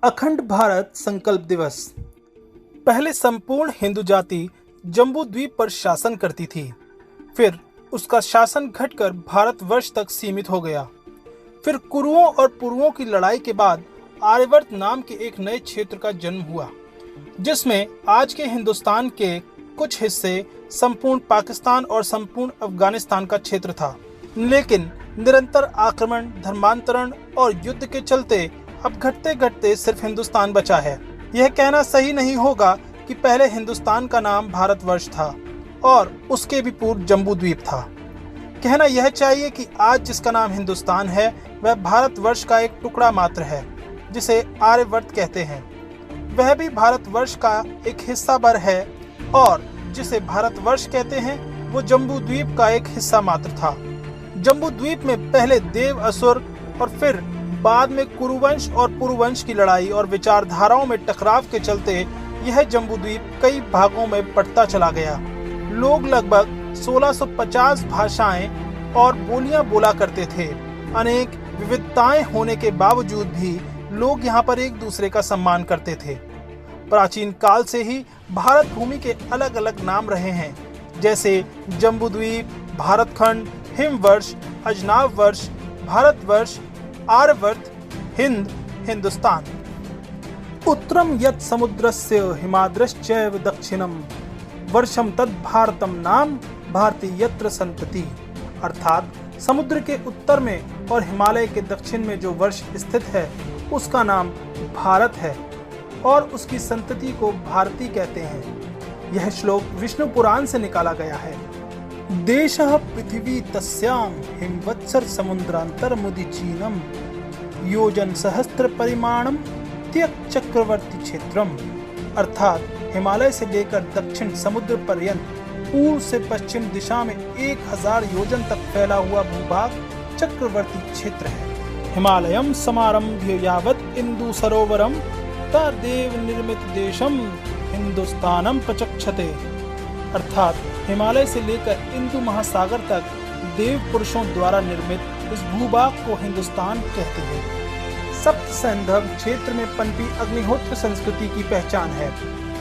अखंड भारत संकल्प दिवस। पहले संपूर्ण हिंदू जाति जम्बू द्वीप पर शासन करती थी। फिर उसका शासन घटकर भारतवर्ष तक सीमित हो गया। फिर कुरुओं और पुरुओं की लड़ाई के बाद आर्यवर्त नाम के एक नए क्षेत्र का जन्म हुआ, जिसमें आज के हिंदुस्तान के कुछ हिस्से, संपूर्ण पाकिस्तान और संपूर्ण अफगानिस्तान का क्षेत्र था। लेकिन निरंतर आक्रमण, धर्मांतरण और युद्ध के चलते अब घटते घटते सिर्फ हिंदुस्तान बचा है। यह कहना सही नहीं होगा कि पहले हिंदुस्तान का नाम भारतवर्ष था और उसके भी पूर्व जम्बू द्वीप था। कहना यह चाहिए कि आज जिसका नाम हिंदुस्तान है वह भारतवर्ष का एक टुकड़ा मात्र है, जिसे आर्यवर्त कहते हैं। वह भी भारतवर्ष का एक हिस्सा भर है और जिसे भारतवर्ष कहते हैं वो जम्बू द्वीप का एक हिस्सा मात्र था। जम्बू द्वीप में पहले देव, असुर और फिर बाद में कुरुवंश और पुरुवंश की लड़ाई और विचारधाराओं में टकराव के चलते यह जम्बू द्वीप कई भागों में बंटता चला गया। लोग लगभग 1650 भाषाएं और बोलियां बोला करते थे। अनेक विविधताएं होने के बावजूद भी लोग यहाँ पर एक दूसरे का सम्मान करते थे। प्राचीन काल से ही भारत भूमि के अलग अलग नाम रहे हैं, जैसे जम्बू द्वीप, भारतखंड, हिमवर्ष, अजनाब वर्ष, भारतवर्ष, आर्यवर्त, हिंद, हिंदुस्तान। उत्तरम यत् समुद्रस्य हिमाद्रश्चैव दक्षिणम वर्षम तद भारतम नाम भारती यत्र संतति। अर्थात समुद्र के उत्तर में और हिमालय के दक्षिण में जो वर्ष स्थित है उसका नाम भारत है और उसकी संतति को भारती कहते हैं। यह श्लोक विष्णु पुराण से निकाला गया है। देशः पृथिवी तस्याम हिमवत्सर समुद्रांतर मुदिचीनम योजन सहस्त्र परिमाणम त्यक चक्रवर्ती क्षेत्रम। अर्थात हिमालय से लेकर दक्षिण समुद्र पर्यंत पूर्व से पश्चिम दिशा में 1000 योजन तक फैला हुआ भूभाग चक्रवर्ती क्षेत्र है। हिमालयम समारंभ्य यावत इंदु सरोवरम तदेव निर्मित देशम हिंदुस्तानम प्रचक्षते। अर्थात हिमालय से लेकर इंदु महासागर तक देव पुरुषों द्वारा निर्मित इस भूभाग को हिंदुस्तान कहते हैं। सप्त सैंधव क्षेत्र में पनपी अग्निहोत्र संस्कृति की पहचान है।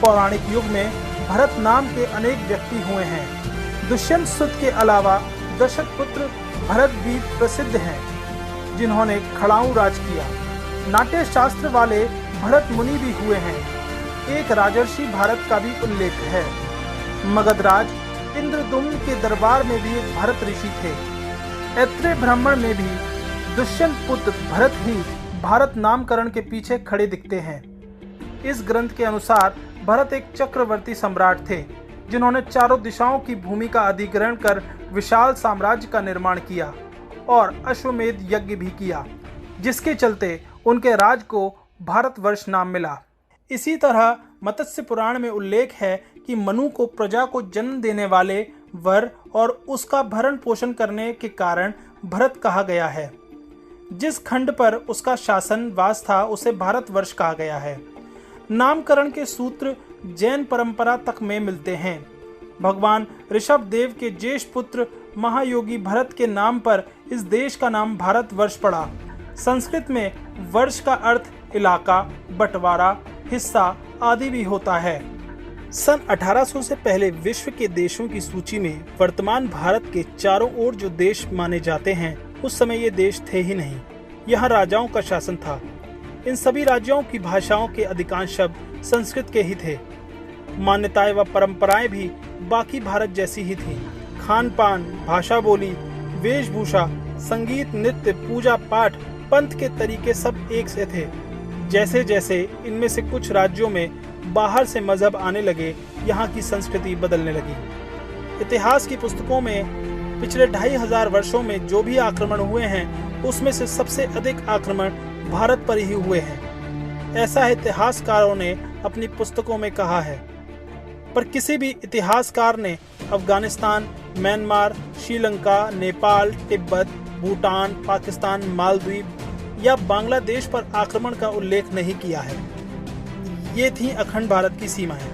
पौराणिक युग में भरत नाम के अनेक व्यक्ति हुए हैं। दुष्यंत सुत के अलावा दशरथ पुत्र भरत भी प्रसिद्ध हैं, जिन्होंने खड़ाऊ राज किया। नाट्य शास्त्र वाले भरत मुनि भी हुए हैं। एक राजर्षि भारत का भी उल्लेख है। मगधराज इंद्रदुम्न के दरबार में भी एक भरत ऋषि थे। ऐत्रेय ब्राह्मण में भी दुष्यंत पुत्र भरत ही भारत नामकरण के पीछे खड़े दिखते हैं। इस ग्रंथ के अनुसार भरत एक चक्रवर्ती सम्राट थे, जिन्होंने चारों दिशाओं की भूमि का अधिग्रहण कर विशाल साम्राज्य का निर्माण किया और अश्वमेध यज्ञ भी किया, जिसके चलते उनके राज को भारतवर्ष नाम मिला। इसी तरह मत्स्य पुराण में उल्लेख है कि मनु को प्रजा को जन्म देने वाले वर और उसका भरण पोषण करने के कारण भरत कहा गया है। जिस खंड पर उसका शासन वास था उसे भारतवर्ष कहा गया है। नामकरण के सूत्र जैन परंपरा तक में मिलते हैं। भगवान ऋषभ देव के ज्येष्ठ पुत्र महायोगी भरत के नाम पर इस देश का नाम भारतवर्ष पड़ा। संस्कृत में वर्ष का अर्थ इलाका, बंटवारा, हिस्सा आदि भी होता है। सन 1800 से पहले विश्व के देशों की सूची में वर्तमान भारत के चारों ओर जो देश माने जाते हैं, उस समय ये देश थे ही नहीं। यहाँ राजाओं का शासन था। इन सभी राज्यों की भाषाओं के अधिकांश शब्द संस्कृत के ही थे। मान्यताएं व परंपराएं भी बाकी भारत जैसी ही थी। खान पान, भाषा बोली, वेशभूषा, संगीत, नृत्य, पूजा पाठ, पंथ के तरीके सब एक से थे। जैसे जैसे इनमें से कुछ राज्यों में बाहर से मजहब आने लगे, यहाँ की संस्कृति बदलने लगी। इतिहास की पुस्तकों में पिछले 2500 वर्षों में जो भी आक्रमण हुए हैं, उसमें से सबसे अधिक आक्रमण भारत पर ही हुए हैं। ऐसा इतिहासकारों ने अपनी पुस्तकों में कहा है। पर किसी भी इतिहासकार ने अफगानिस्तान, म्यांमार, श्रीलंका, नेपाल, तिब्बत, भूटान, पाकिस्तान, मालदीव या बांग्लादेश पर आक्रमण का उल्लेख नहीं किया है। ये थी अखंड भारत की सीमाएं।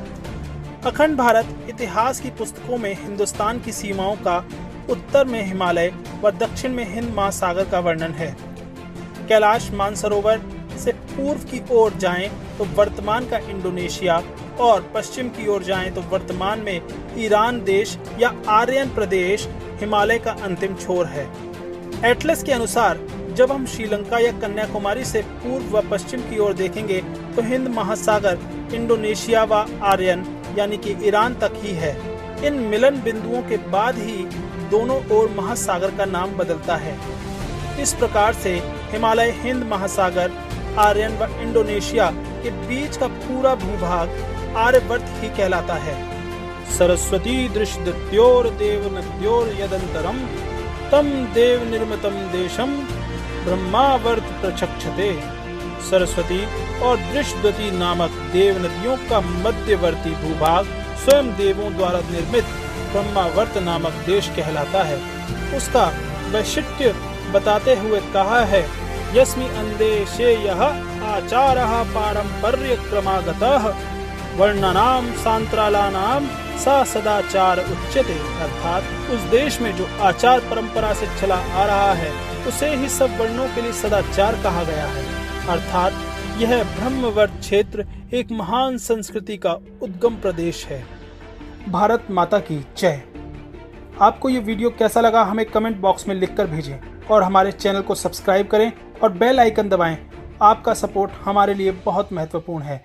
अखंड भारत इतिहास की पुस्तकों में हिंदुस्तान की सीमाओं का उत्तर में हिमालय व दक्षिण में हिंद महासागर का वर्णन है। कैलाश मानसरोवर से पूर्व की ओर जाएं तो वर्तमान का इंडोनेशिया और पश्चिम की ओर जाएं तो वर्तमान में ईरान देश या आर्यन प्रदेश हिमालय का अंतिम छोर है। एटलस के अनुसार जब हम श्रीलंका या कन्याकुमारी से पूर्व व पश्चिम की ओर देखेंगे तो हिंद महासागर इंडोनेशिया व आर्यन यानी कि ईरान तक ही है। इन मिलन बिंदुओं के बाद ही दोनों ओर महासागर का नाम बदलता है। इस प्रकार से हिमालय हिंद महासागर, आर्यन व इंडोनेशिया के बीच का पूरा भूभाग आर्यवर्त ही कहलाता है। सरस्वती दृष्टद्योर देव नद्योर यदंतरम तम देव निर्मितम देशम ब्रह्मावर्त प्रचक्षते। सरस्वती और दृष्टद्वती नामक देव नदियों का मध्यवर्ती भूभाग स्वयं देवों द्वारा निर्मित ब्रह्मावर्त नामक देश कहलाता है। उसका वैशिष्ट्य बताते हुए कहा है, यस्मि अंदेशे यह आचारः पारंपर्य क्रमागतः वर्णनाम सांतरालानाम सा सदाचार उच्यते। अर्थात उस देश में जो आचार परंपरा से चला आ रहा है उसे ही सब वर्णों के लिए सदाचार कहा गया है। अर्थात यह ब्रह्मवर्त क्षेत्र एक महान संस्कृति का उद्गम प्रदेश है। भारत माता की जय। आपको ये वीडियो कैसा लगा हमें कमेंट बॉक्स में लिखकर भेजें और हमारे चैनल को सब्सक्राइब करें और बेल आइकन दबाएं। आपका सपोर्ट हमारे लिए बहुत महत्वपूर्ण है।